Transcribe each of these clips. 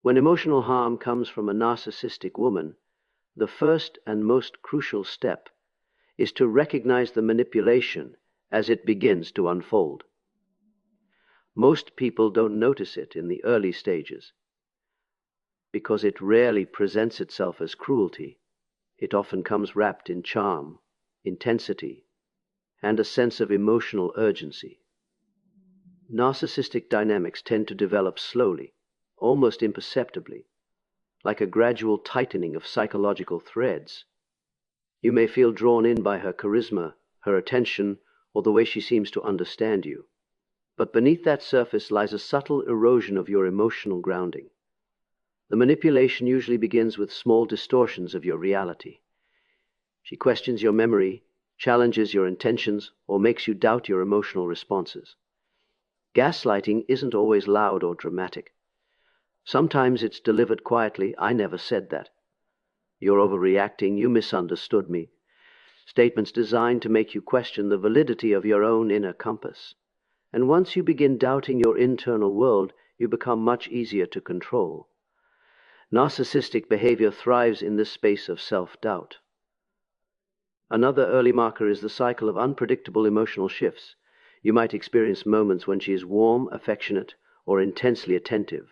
When emotional harm comes from a narcissistic woman, the first and most crucial step is to recognize the manipulation as it begins to unfold. Most people don't notice it in the early stages because it rarely presents itself as cruelty. It often comes wrapped in charm, intensity, and a sense of emotional urgency. Narcissistic dynamics tend to develop slowly, almost imperceptibly, like a gradual tightening of psychological threads. You may feel drawn in by her charisma, her attention, or the way she seems to understand you. But beneath that surface lies a subtle erosion of your emotional grounding. The manipulation usually begins with small distortions of your reality. She questions your memory, challenges your intentions, or makes you doubt your emotional responses. Gaslighting isn't always loud or dramatic. Sometimes it's delivered quietly. "I never said that." "You're overreacting. You misunderstood me." Statements designed to make you question the validity of your own inner compass. And once you begin doubting your internal world, you become much easier to control. Narcissistic behavior thrives in this space of self-doubt. Another early marker is the cycle of unpredictable emotional shifts. You might experience moments when she is warm, affectionate, or intensely attentive,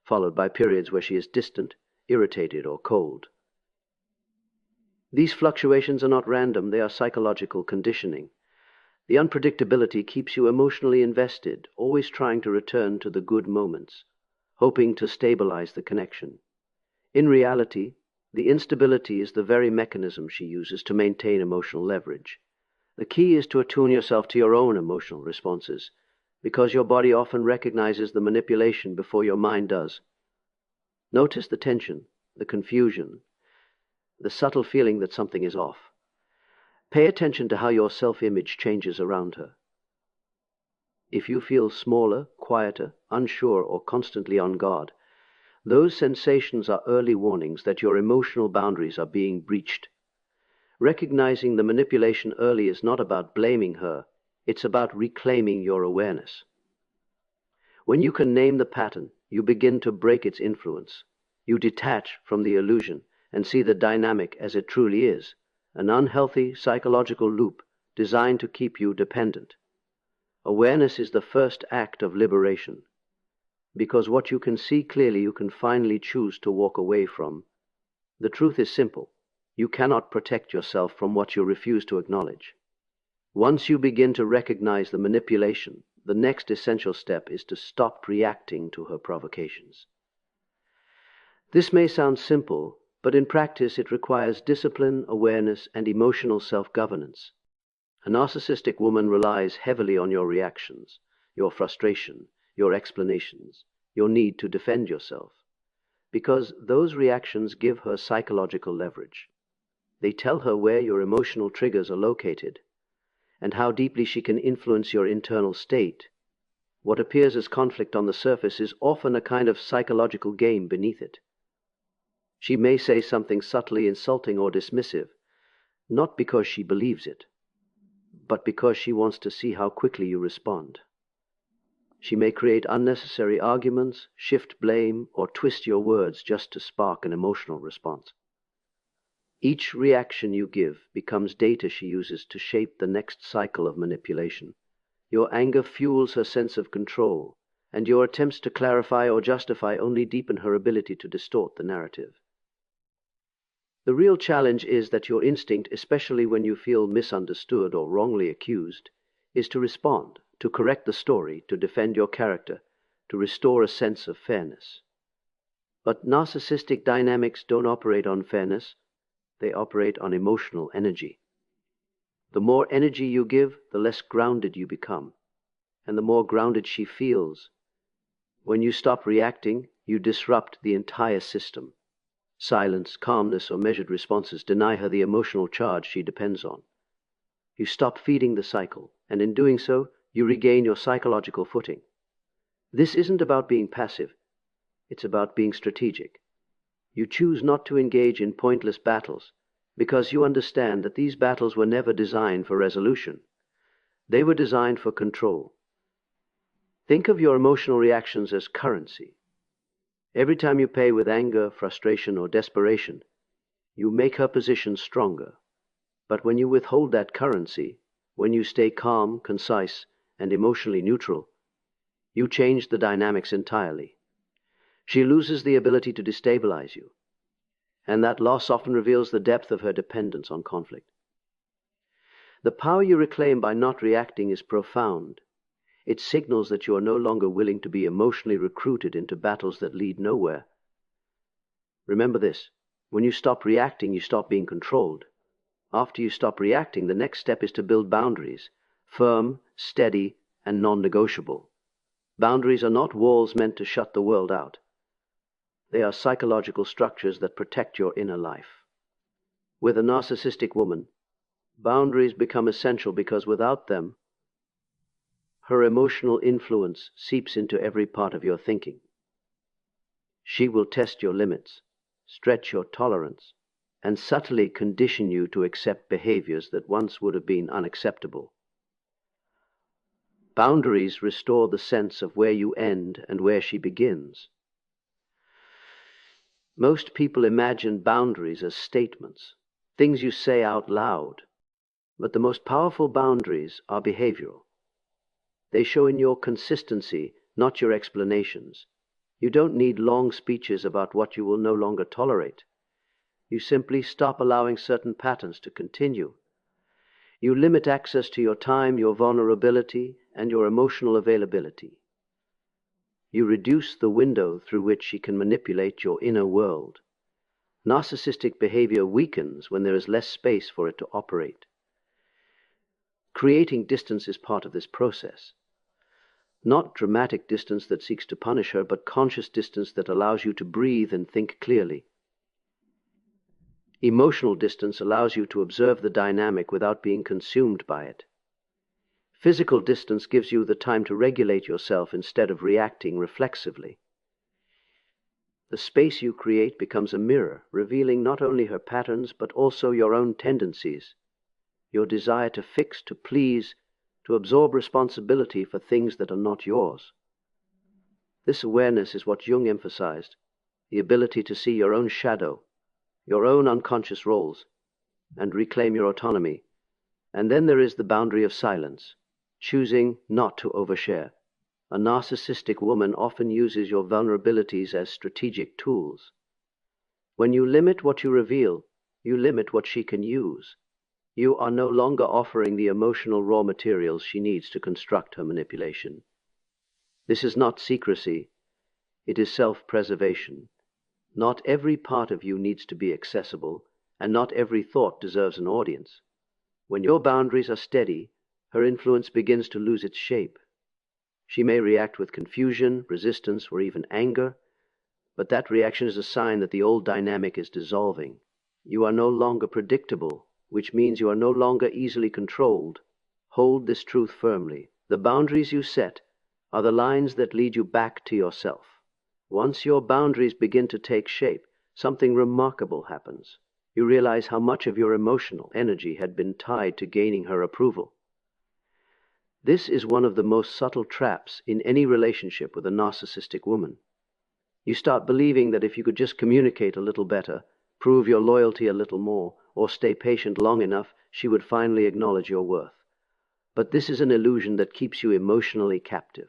followed by periods where she is distant, irritated, or cold. These fluctuations are not random, they are psychological conditioning. The unpredictability keeps you emotionally invested, always trying to return to the good moments, hoping to stabilize the connection. In reality, the instability is the very mechanism she uses to maintain emotional leverage. The key is to attune yourself to your own emotional responses, because your body often recognizes the manipulation before your mind does. Notice the tension, the confusion, the subtle feeling that something is off. Pay attention to how your self-image changes around her. If you feel smaller, quieter, unsure, or constantly on guard, those sensations are early warnings that your emotional boundaries are being breached. Recognizing the manipulation early is not about blaming her, it's about reclaiming your awareness. When you can name the pattern, you begin to break its influence. You detach from the illusion and see the dynamic as it truly is, an unhealthy psychological loop designed to keep you dependent. Awareness is the first act of liberation, because what you can see clearly you can finally choose to walk away from. The truth is simple. You cannot protect yourself from what you refuse to acknowledge. Once you begin to recognize the manipulation, the next essential step is to stop reacting to her provocations. This may sound simple, but in practice it requires discipline, awareness, and emotional self-governance. A narcissistic woman relies heavily on your reactions, your frustration, your explanations, your need to defend yourself, because those reactions give her psychological leverage. They tell her where your emotional triggers are located and how deeply she can influence your internal state. What appears as conflict on the surface is often a kind of psychological game beneath it. She may say something subtly insulting or dismissive, not because she believes it, but because she wants to see how quickly you respond. She may create unnecessary arguments, shift blame, or twist your words just to spark an emotional response. Each reaction you give becomes data she uses to shape the next cycle of manipulation. Your anger fuels her sense of control, and your attempts to clarify or justify only deepen her ability to distort the narrative. The real challenge is that your instinct, especially when you feel misunderstood or wrongly accused, is to respond, to correct the story, to defend your character, to restore a sense of fairness. But narcissistic dynamics don't operate on fairness, they operate on emotional energy. The more energy you give, the less grounded you become, and the more grounded she feels. When you stop reacting, you disrupt the entire system. Silence, calmness, or measured responses deny her the emotional charge she depends on. You stop feeding the cycle, and in doing so, you regain your psychological footing. This isn't about being passive, it's about being strategic. You choose not to engage in pointless battles because you understand that these battles were never designed for resolution. They were designed for control. Think of your emotional reactions as currency. Every time you pay with anger, frustration, or desperation, you make her position stronger. But when you withhold that currency, when you stay calm, concise, and emotionally neutral, you change the dynamics entirely. She loses the ability to destabilize you, and that loss often reveals the depth of her dependence on conflict. The power you reclaim by not reacting is profound. It signals that you are no longer willing to be emotionally recruited into battles that lead nowhere. Remember this: when you stop reacting, you stop being controlled. After you stop reacting, the next step is to build boundaries, firm, steady, and non-negotiable. Boundaries are not walls meant to shut the world out. They are psychological structures that protect your inner life. With a narcissistic woman, boundaries become essential because without them, her emotional influence seeps into every part of your thinking. She will test your limits, stretch your tolerance, and subtly condition you to accept behaviors that once would have been unacceptable. Boundaries restore the sense of where you end and where she begins. Most people imagine boundaries as statements, things you say out loud, but the most powerful boundaries are behavioral. They show in your consistency, not your explanations. You don't need long speeches about what you will no longer tolerate. You simply stop allowing certain patterns to continue. You limit access to your time, your vulnerability, and your emotional availability. You reduce the window through which she can manipulate your inner world. Narcissistic behavior weakens when there is less space for it to operate. Creating distance is part of this process. Not dramatic distance that seeks to punish her, but conscious distance that allows you to breathe and think clearly. Emotional distance allows you to observe the dynamic without being consumed by it. Physical distance gives you the time to regulate yourself instead of reacting reflexively. The space you create becomes a mirror, revealing not only her patterns, but also your own tendencies, your desire to fix, to please, to absorb responsibility for things that are not yours. This awareness is what Jung emphasized, the ability to see your own shadow, your own unconscious roles, and reclaim your autonomy. And then there is the boundary of silence, choosing not to overshare. A narcissistic woman often uses your vulnerabilities as strategic tools. When you limit what you reveal, you limit what she can use. You are no longer offering the emotional raw materials she needs to construct her manipulation. This is not secrecy, it is self-preservation. Not every part of you needs to be accessible, and not every thought deserves an audience. When your boundaries are steady, her influence begins to lose its shape. She may react with confusion, resistance, or even anger, but that reaction is a sign that the old dynamic is dissolving. You are no longer predictable, which means you are no longer easily controlled. Hold this truth firmly. The boundaries you set are the lines that lead you back to yourself. Once your boundaries begin to take shape, something remarkable happens. You realize how much of your emotional energy had been tied to gaining her approval. This is one of the most subtle traps in any relationship with a narcissistic woman. You start believing that if you could just communicate a little better, prove your loyalty a little more, or stay patient long enough, she would finally acknowledge your worth. But this is an illusion that keeps you emotionally captive.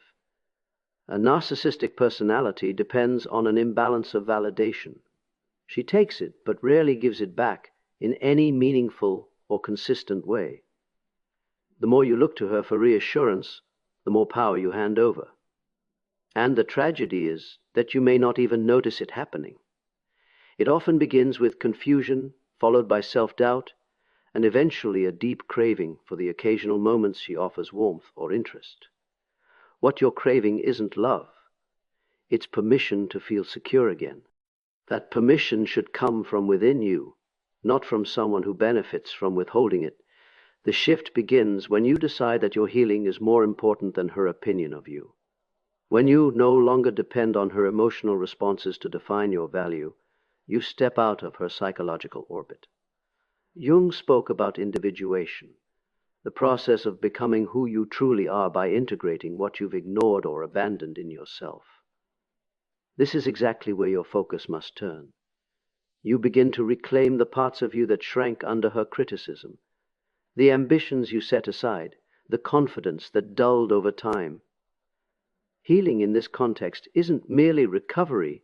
A narcissistic personality depends on an imbalance of validation. She takes it, but rarely gives it back in any meaningful or consistent way. The more you look to her for reassurance, the more power you hand over. And the tragedy is that you may not even notice it happening. It often begins with confusion, followed by self-doubt, and eventually a deep craving for the occasional moments she offers warmth or interest. What you're craving isn't love. It's permission to feel secure again. That permission should come from within you, not from someone who benefits from withholding it. The shift begins when you decide that your healing is more important than her opinion of you. When you no longer depend on her emotional responses to define your value, you step out of her psychological orbit. Jung spoke about individuation, the process of becoming who you truly are by integrating what you've ignored or abandoned in yourself. This is exactly where your focus must turn. You begin to reclaim the parts of you that shrank under her criticism, the ambitions you set aside, the confidence that dulled over time. Healing in this context isn't merely recovery,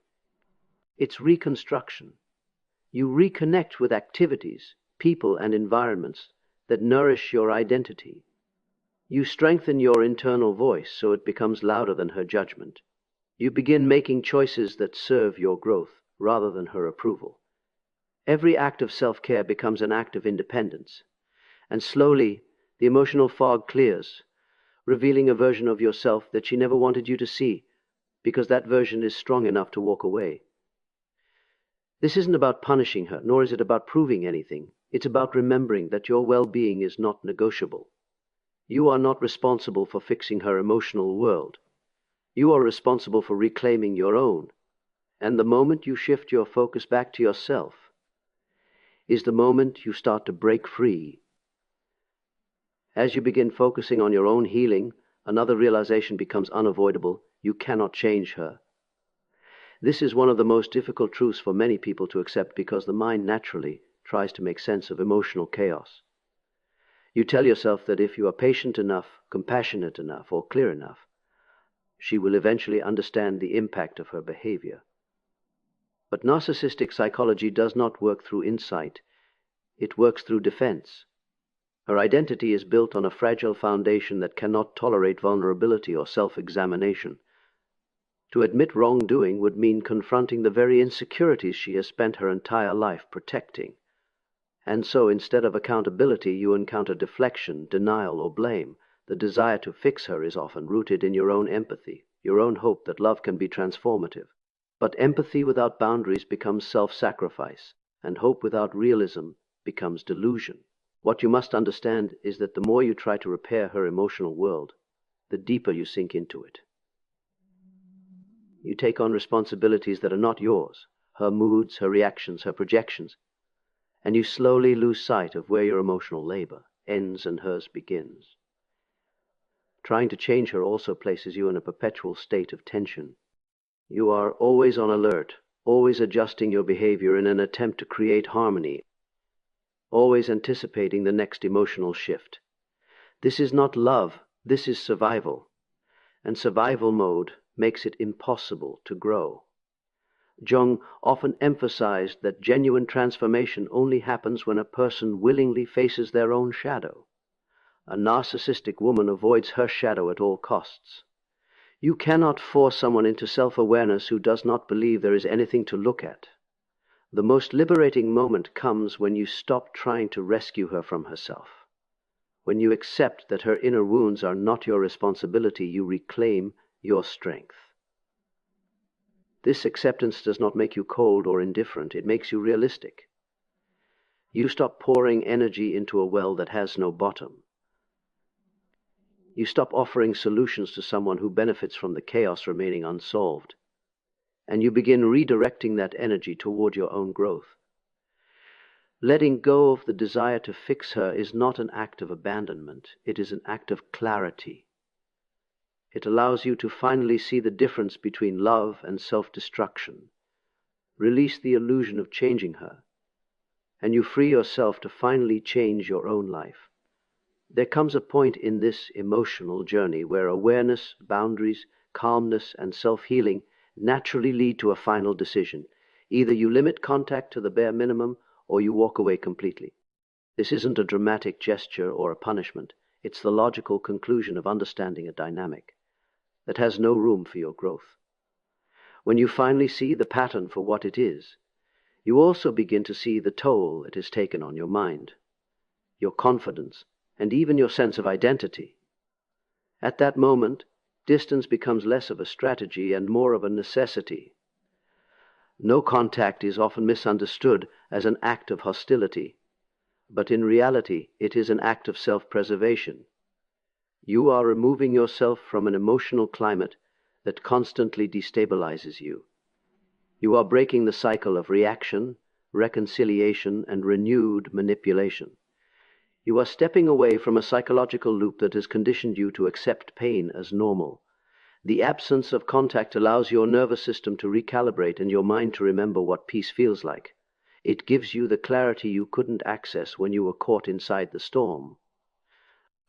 it's reconstruction. You reconnect with activities, people, and environments that nourish your identity. You strengthen your internal voice so it becomes louder than her judgment. You begin making choices that serve your growth rather than her approval. Every act of self-care becomes an act of independence, and slowly the emotional fog clears, revealing a version of yourself that she never wanted you to see, because that version is strong enough to walk away. This isn't about punishing her, nor is it about proving anything. It's about remembering that your well-being is not negotiable. You are not responsible for fixing her emotional world. You are responsible for reclaiming your own. And the moment you shift your focus back to yourself is the moment you start to break free. As you begin focusing on your own healing, another realization becomes unavoidable. You cannot change her. This is one of the most difficult truths for many people to accept because the mind naturally tries to make sense of emotional chaos. You tell yourself that if you are patient enough, compassionate enough, or clear enough, she will eventually understand the impact of her behavior. But narcissistic psychology does not work through insight. It works through defense. Her identity is built on a fragile foundation that cannot tolerate vulnerability or self-examination. To admit wrongdoing would mean confronting the very insecurities she has spent her entire life protecting. And so instead of accountability, you encounter deflection, denial, or blame. The desire to fix her is often rooted in your own empathy, your own hope that love can be transformative. But empathy without boundaries becomes self-sacrifice, and hope without realism becomes delusion. What you must understand is that the more you try to repair her emotional world, the deeper you sink into it. You take on responsibilities that are not yours, her moods, her reactions, her projections, and you slowly lose sight of where your emotional labor ends and hers begins. Trying to change her also places you in a perpetual state of tension. You are always on alert, always adjusting your behavior in an attempt to create harmony, always anticipating the next emotional shift. This is not love, this is survival. And survival mode makes it impossible to grow. Jung often emphasized that genuine transformation only happens when a person willingly faces their own shadow. A narcissistic woman avoids her shadow at all costs. You cannot force someone into self-awareness who does not believe there is anything to look at. The most liberating moment comes when you stop trying to rescue her from herself. When you accept that her inner wounds are not your responsibility, you reclaim your strength. This acceptance does not make you cold or indifferent. It makes you realistic. You stop pouring energy into a well that has no bottom. You stop offering solutions to someone who benefits from the chaos remaining unsolved. And you begin redirecting that energy toward your own growth. Letting go of the desire to fix her is not an act of abandonment. It is an act of clarity. It allows you to finally see the difference between love and self-destruction. Release the illusion of changing her, and you free yourself to finally change your own life. There comes a point in this emotional journey where awareness, boundaries, calmness, and self-healing naturally lead to a final decision. Either you limit contact to the bare minimum, or you walk away completely. This isn't a dramatic gesture or a punishment. It's the logical conclusion of understanding a dynamic that has no room for your growth. When you finally see the pattern for what it is, you also begin to see the toll it has taken on your mind, your confidence, and even your sense of identity. At that moment, distance becomes less of a strategy and more of a necessity. No contact is often misunderstood as an act of hostility, but in reality, it is an act of self-preservation. You are removing yourself from an emotional climate that constantly destabilizes you. You are breaking the cycle of reaction, reconciliation, and renewed manipulation. You are stepping away from a psychological loop that has conditioned you to accept pain as normal. The absence of contact allows your nervous system to recalibrate and your mind to remember what peace feels like. It gives you the clarity you couldn't access when you were caught inside the storm.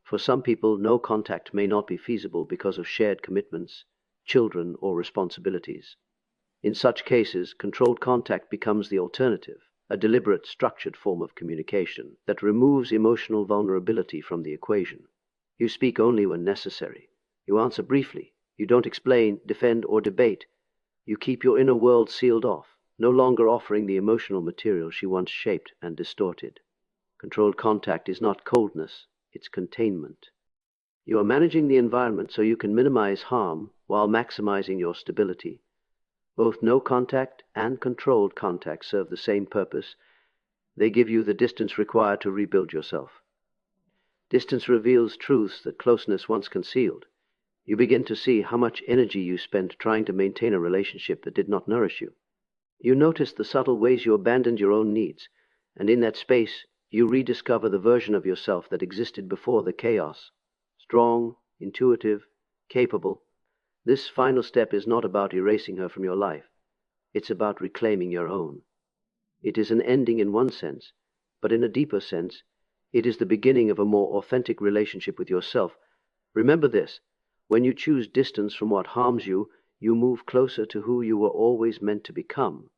For some people, no contact may not be feasible because of shared commitments, children, or responsibilities. In such cases, controlled contact becomes the alternative, a deliberate, structured form of communication that removes emotional vulnerability from the equation. You speak only when necessary. You answer briefly. You don't explain, defend, or debate. You keep your inner world sealed off, no longer offering the emotional material she once shaped and distorted. Controlled contact is not coldness, it's containment. You are managing the environment so you can minimize harm while maximizing your stability. Both no contact and controlled contact serve the same purpose. They give you the distance required to rebuild yourself. Distance reveals truths that closeness once concealed. You begin to see how much energy you spent trying to maintain a relationship that did not nourish you. You notice the subtle ways you abandoned your own needs, and in that space, you rediscover the version of yourself that existed before the chaos. Strong, intuitive, capable. This final step is not about erasing her from your life. It's about reclaiming your own. It is an ending in one sense, but in a deeper sense, it is the beginning of a more authentic relationship with yourself. Remember this: when you choose distance from what harms you, you move closer to who you were always meant to become.